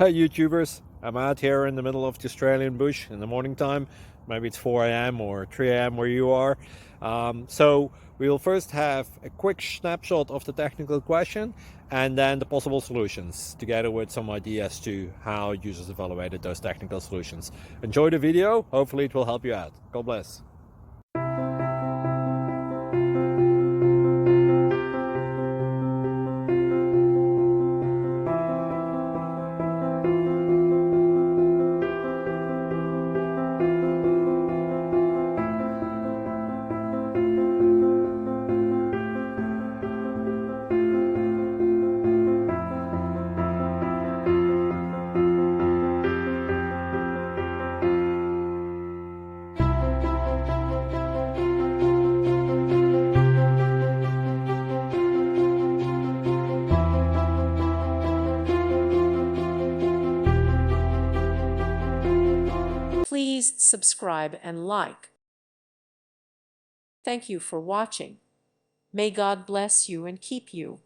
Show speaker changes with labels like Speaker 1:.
Speaker 1: Hi YouTubers, I'm out here in the middle of the Australian bush in the morning time. Maybe it's 4 a.m. or 3 a.m. where you are. So we will first have a quick snapshot of the technical question and then the possible solutions, together with some ideas to how users evaluated those technical solutions. Enjoy the video, hopefully it will help you out. God bless.
Speaker 2: Please subscribe and like. Thank you for watching. May God bless you and keep you.